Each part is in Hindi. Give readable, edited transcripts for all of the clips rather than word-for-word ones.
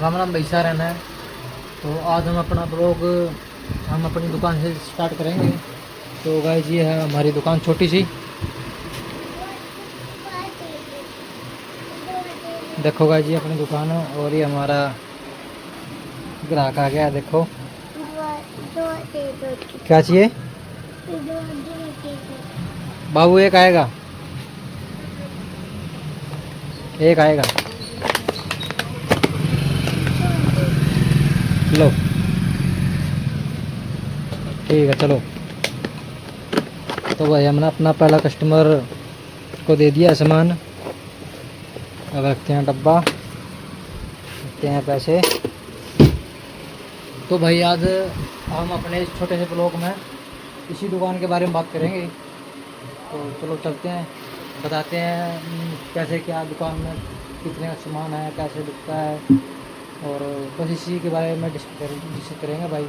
राम राम भाई साहब रहना है। तो आज हम अपना ब्लॉग हम अपनी दुकान से स्टार्ट करेंगे। तो गाइस ये है हमारी दुकान छोटी सी, देखो गाइस ये अपनी दुकान है और ये हमारा ग्राहक आ गया। देखो क्या चाहिए बाबू? एक आएगा, एक आएगा, लो ठीक है चलो। तो भाई हमने अपना पहला कस्टमर को दे दिया सामान। अब रखते हैं डब्बा, रखते हैं पैसे। तो भाई आज हम अपने इस छोटे से ब्लॉग में इसी दुकान के बारे में बात करेंगे। तो चलो चलते हैं, बताते हैं कैसे क्या दुकान में कितने का सामान है, कैसे बिकता है, और बस इसी के बारे में डिस्कस करेंगे भाई।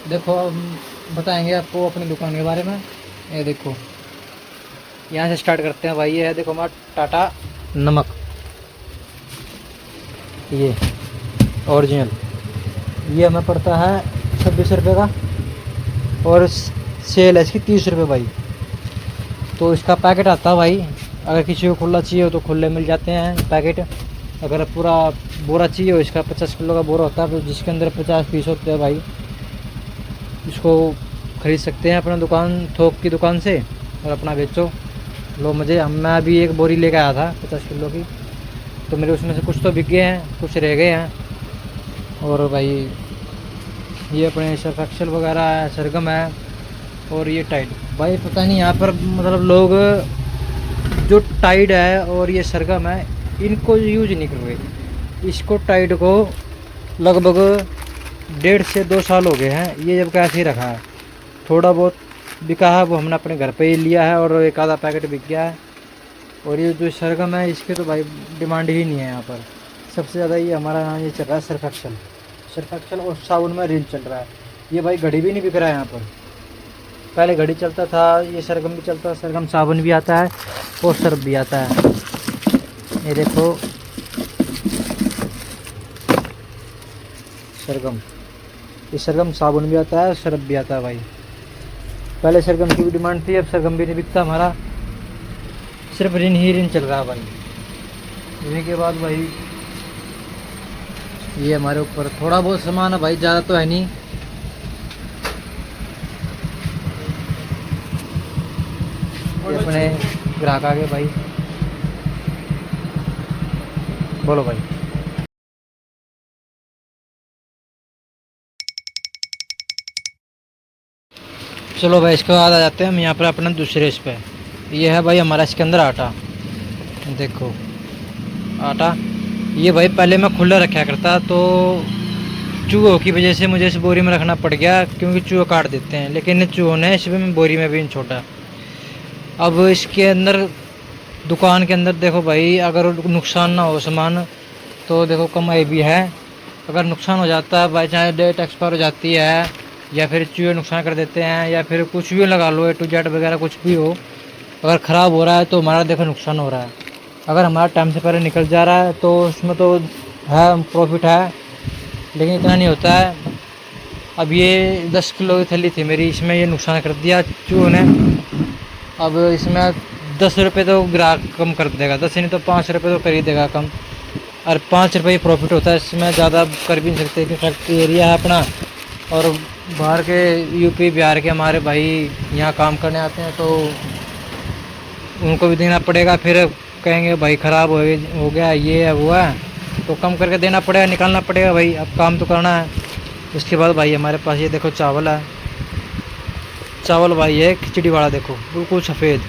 देखो हम बताएंगे आपको अपनी दुकान के बारे में। ये देखो यहाँ से स्टार्ट करते हैं भाई। ये है देखो हमारा टाटा नमक, ये ओरिजिनल, ये हमें पड़ता है 26 रुपये का और सेल है इसकी 30 रुपये भाई। तो इसका पैकेट आता है भाई, अगर किसी को खुला चाहिए हो तो खुले मिल जाते हैं पैकेट। अगर पूरा बोरा चाहिए हो, इसका 50 किलो का बोरा होता है जिसके अंदर 50 पीस होते हैं भाई। इसको ख़रीद सकते हैं अपना दुकान, थोक की दुकान से, और अपना बेचो, लो मज़े। मैं अभी एक बोरी लेकर आया था 50 किलो की, तो मेरे उसमें से कुछ तो बिक गए हैं, कुछ रह गए हैं। और भाई ये अपने सर्फ एक्सेल वगैरह है, सरगम है, और ये टाइड भाई। पता नहीं यहाँ पर मतलब लोग जो टाइड है और ये सरगम है इनको यूज नहीं कर रहे। इसको टाइड को लगभग 1.5 से 2 साल हो गए हैं, ये जब कैसे ही रखा है। थोड़ा बहुत बिका है वो हमने अपने घर पे ही लिया है, और एक आधा पैकेट बिक गया है। और ये जो सरगम है इसके तो भाई डिमांड ही नहीं है यहाँ पर। सबसे ज़्यादा ये हमारा यहाँ ये चल रहा है सर्फ एक्सेल, सर्फ एक्सेल, और साबुन में रिन चल रहा है। ये भाई घड़ी भी नहीं बिक रहा है यहाँ पर। पहले घड़ी चलता था, ये सरगम भी चलता है, सरगम साबुन भी आता है और सर्फ भी आता है। ये देखो सरगम, ये सरगम साबुन भी आता है, सर्फ भी आता है भाई। पहले सरगम की भी डिमांड थी, अब सरगम भी नहीं बिकता हमारा, सिर्फ रिन ही रिन चल रहा है भाई। रिन के बाद भाई ये हमारे ऊपर थोड़ा बहुत सामान है भाई, ज़्यादा तो है नहीं। ये अपने ग्राहक आ गए भाई, बोलो भाई। चलो भाई इसके बाद आ जाते हैं हम यहाँ पर अपना दूसरे इस पे। ये है भाई हमारा इसके अंदर आटा, देखो आटा। ये भाई पहले मैं खुला रखा करता, तो चूहों की वजह से मुझे इस बोरी में रखना पड़ गया, क्योंकि चूहे काट देते हैं। लेकिन चूहों ने इसमें बोरी में भी नहीं छोड़ा। अब इसके अंदर दुकान के अंदर देखो भाई, अगर नुकसान ना हो सामान तो देखो कमाई भी है। अगर नुकसान हो जाता है बाई चांस, डेट एक्सपायर हो जाती है, या फिर चूहे नुकसान कर देते हैं, या फिर कुछ भी लगा लो, A to Z वगैरह कुछ भी हो, अगर ख़राब हो रहा है तो हमारा देखो नुकसान हो रहा है। अगर हमारा टाइम से पहले निकल जा रहा है तो उसमें तो है प्रॉफिट है, लेकिन इतना नहीं होता है। अब ये 10 किलो की थैली थी मेरी, इसमें ये नुकसान कर दिया चूहों ने। अब इसमें 10 रुपये तो ग्राहक कम कर देगा, 10 नहीं तो 5 रुपये तो कर ही देगा कम, और 5 रुपये ही प्रॉफिट होता है, इसमें ज़्यादा कर भी नहीं सकते कि फैक्ट्री एरिया है अपना। और बाहर के यूपी बिहार के हमारे भाई यहाँ काम करने आते हैं, तो उनको भी देना पड़ेगा। फिर कहेंगे भाई ख़राब हो गया, ये है वो है, तो कम करके देना पड़ेगा, निकालना पड़ेगा भाई, अब काम तो करना है। उसके बाद भाई हमारे पास ये देखो चावल है, चावल भाई है खिचड़ी वाला, देखो बिल्कुल सफ़ेद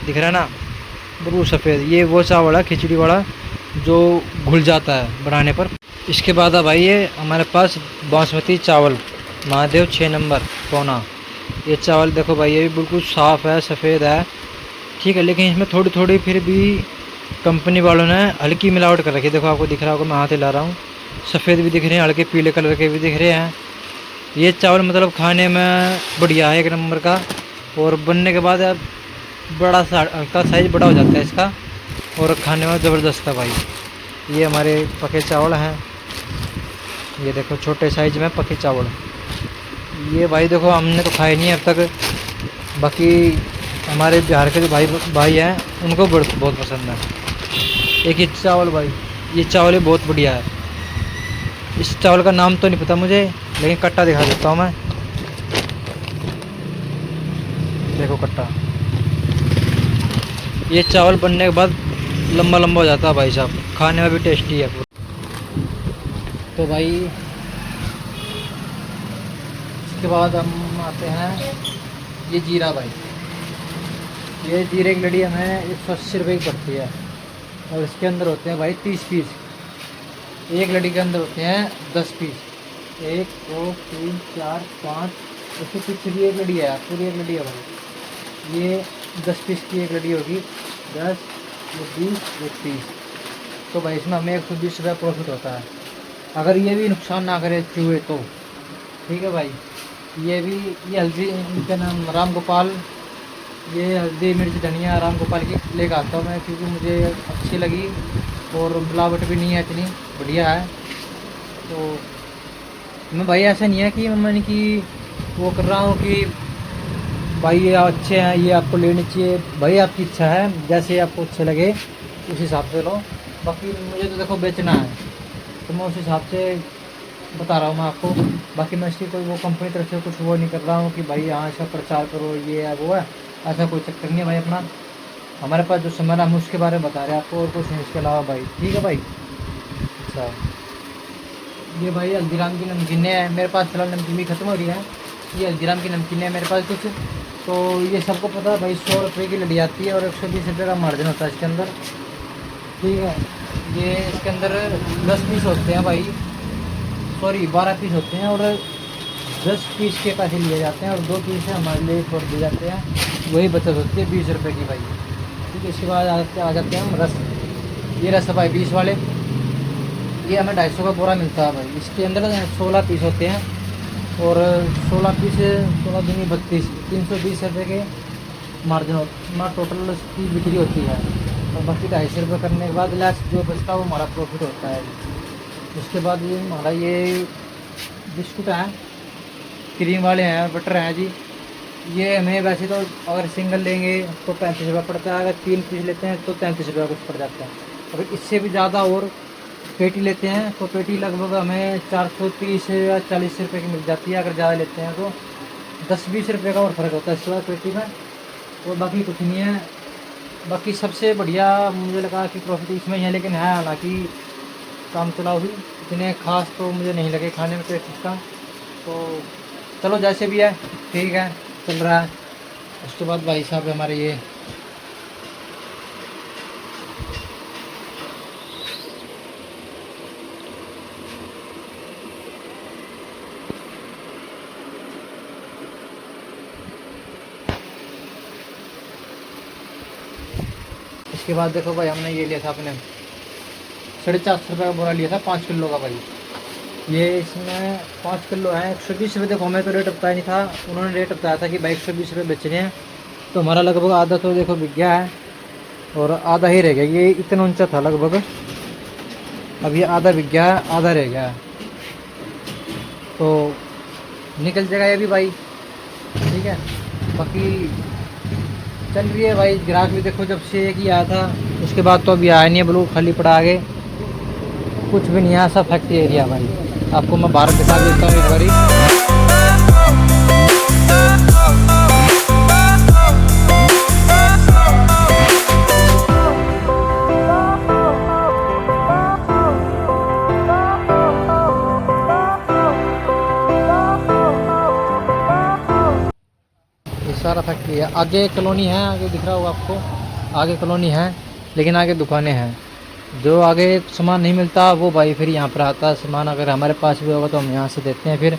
दिख रहा है ना, बिल्कुल सफ़ेद। ये वो चावल है खिचड़ी वाला जो घुल जाता है बनाने पर। इसके बाद है भाई ये हमारे पास बासमती चावल, महादेव 6 नंबर पौना। ये चावल देखो भाई, ये भी बिल्कुल साफ़ है, सफ़ेद है, ठीक है। लेकिन इसमें थोड़ी थोड़ी फिर भी कंपनी वालों ने हल्की मिलावट कर रखी है। देखो आपको दिख रहा होगा, मैं हाथ हिला रहा हूँ, सफ़ेद भी दिख रहे हैं, हल्के पीले कलर के भी दिख रहे हैं। ये चावल मतलब खाने में बढ़िया है, 1 नंबर का। और बनने के बाद बड़ा सा का साइज़ बड़ा हो जाता है इसका, और खाने में ज़बरदस्त है भाई। ये हमारे पके चावल हैं, ये देखो छोटे साइज में पके चावल। ये भाई देखो हमने तो खाए नहीं है अब तक, बाकी हमारे बिहार के जो भाई भाई हैं उनको बहुत पसंद है। एक ये चावल भाई, ये चावल बहुत बढ़िया है। इस चावल का नाम तो नहीं पता मुझे, लेकिन कट्टा दिखा देता हूँ मैं। देखो कट्टा, ये चावल बनने के बाद लंबा लंबा हो जाता है भाई साहब, खाने में भी टेस्टी है। तो भाई इसके बाद हम आते हैं ये जीरा भाई। ये जीरे की लड़ी हमें 180 रुपये की पड़ती है, और इसके अंदर होते हैं भाई 30 पीस। एक लड़ी के अंदर होते हैं 10 पीस। 1 2 3 4 5, उसके पीछे भी एक लड़ी है, पूरी एक लड़ी है भाई। ये 10 पीस की एक लड़ी होगी, 10 ये 20 ये 30। तो भाई इसमें हमें 120 रुपये प्रॉफिट होता है, अगर ये भी नुकसान ना करे चूहे तो। ठीक है भाई। ये भी, ये हल्दी, इनका नाम राम गोपाल, ये हल्दी मिर्च धनिया राम गोपाल की लेकर आता हूँ मैं, क्योंकि मुझे अच्छी लगी और मिलावट भी नहीं है, इतनी बढ़िया है। तो मैं भाई ऐसा नहीं है कि मैंने कि वो कर रहा हूँ कि भाई ये अच्छे हैं ये आपको लेनी चाहिए। भाई आपकी इच्छा है, जैसे आपको अच्छे लगे उस हिसाब से लो। बाकी मुझे तो देखो बेचना है, तो मैं उस हिसाब से बता रहा हूँ मैं आपको। बाकी मैं इसकी कोई वो कंपनी तरफ से कुछ वो नहीं कर रहा हूँ कि भाई हाँ इसका प्रचार करो ये है वो है, ऐसा कोई चक्कर नहीं है भाई। अपना हमारे पास जो सामान है हम उसके बारे में बता रहे हैं आपको, और कुछ नहीं इसके अलावा भाई। ठीक है भाई। अच्छा, ये भाई हल्दीराम की नमकीनें हैं मेरे पास, फिलहाल नमकीन भी ख़त्म हो रही है। ये हल्दीराम की नमकीनें हैं मेरे पास कुछ। तो ये सबको पता है भाई 100 रुपये की लड़ी आती है और 120 रुपये का मार्जिन होता है इसके अंदर। ठीक है। ये इसके अंदर 10 पीस होते हैं भाई, सॉरी 12 पीस होते हैं, और 10 पीस के पैसे लिए जाते हैं, और 2 पीस हमारे लिए छोड़ दिए जाते हैं, वही बचत होती है 20 रुपये की भाई। ठीक है। इसके बाद आ जाते हैं हम रस। ये रस है भाई 20 वाले, ये हमें 250 का बोरा मिलता है भाई। इसके अंदर 16 पीस होते हैं, और 16 पीस 16 दूनी 32, 320 रुपये के मार्जिन होता, टोटल की बिक्री होती है। और बाकी 250 रुपये करने के बाद लास्ट जो बचता है वो हमारा प्रॉफिट होता है। उसके बाद ये हमारा ये बिस्कुट हैं, क्रीम वाले हैं, बटर हैं जी। ये हमें वैसे तो अगर सिंगल लेंगे तो 35 रुपये पड़ता है, अगर 3 पीस लेते हैं तो 33 रुपये कुछ पड़ जाता है। अगर इससे भी ज़्यादा और पेटी लेते हैं तो पेटी लगभग हमें 430 या 40 रुपये की मिल जाती है। अगर ज़्यादा लेते हैं तो 10-20 रुपये का और फ़र्क होता है इसके बाद पेटी में, और बाकी कुछ नहीं है। बाकी सबसे बढ़िया मुझे लगा कि प्रॉफिट इसमें ही है, लेकिन है हालांकि काम चलाओ भी, इतने खास तो मुझे नहीं लगे खाने में टेस्ट इसका। तो चलो जैसे भी है ठीक है, चल रहा है। उसके बाद भाई साहब हमारे ये इसके बाद देखो भाई हमने ये लिया था अपने 450 रुपये का बोरा लिया था 5 किलो का भाई। ये इसमें 5 किलो है 120 रुपये। देखो हमें तो रेट बताया नहीं था, उन्होंने रेट बताया था कि भाई 120 रुपये बेचने हैं। तो हमारा लगभग आधा तो देखो बिक गया है, और आधा ही रह गया। ये इतना ऊंचा था लगभग, अब ये आधा बिक गया है, आधा रह गया है, तो निकल जाएगा ये भी भाई। ठीक है। बाकी चल रही है भाई। ग्राहक भी देखो जब से एक ही आया था उसके बाद तो अभी आया नहीं है, ब्लू खाली पड़ा आगे कुछ भी नहीं है, सब फैक्ट्री एरिया भाई। आपको मैं बाहर दिखा देता हूँ एक बारी। ये सारा फैक्ट्री है। आगे कॉलोनी है, आगे दिख रहा होगा आपको, आगे कॉलोनी है, लेकिन आगे दुकानें हैं। जो आगे सामान नहीं मिलता वो भाई फिर यहाँ पर आता है सामान। अगर हमारे पास भी होगा तो हम यहाँ से देते हैं फिर।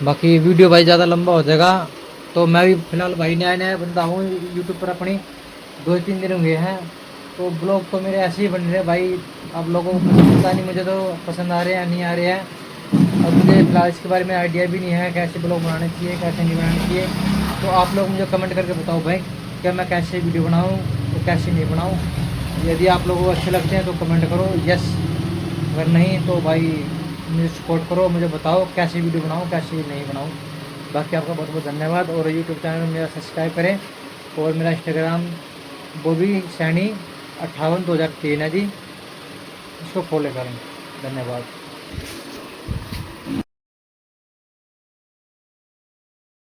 बाकी वीडियो भाई ज़्यादा लंबा हो जाएगा, तो मैं भी फ़िलहाल भाई नया नया बंदा हूँ यूट्यूब पर, अपनी 2-3 दिन हुए हैं, तो ब्लॉग तो मेरे ऐसे ही बन रहे भाई। अब लोगों को पता नहीं मुझे तो पसंद आ रहे हैं या नहीं आ रहे हैं। अब मुझे फिलहाल इसके बारे में आइडिया भी नहीं है कैसे ब्लॉग बनाने चाहिए कैसे नहीं बनाने चाहिए। तो आप लोग मुझे कमेंट करके बताओ भाई क्या मैं कैसे वीडियो बनाऊँ तो कैसे नहीं बनाऊँ। यदि आप लोगों को अच्छे लगते हैं तो कमेंट करो यस, अगर नहीं तो भाई मुझे सपोर्ट करो, मुझे बताओ कैसी वीडियो बनाऊँ कैसी नहीं बनाऊँ। बाकी आपका बहुत बहुत धन्यवाद। और यूट्यूब चैनल मेरा सब्सक्राइब करें, और मेरा इंस्टाग्राम बॉबी सैनी 58 2003 है जी, इसको फॉलो करें। धन्यवाद।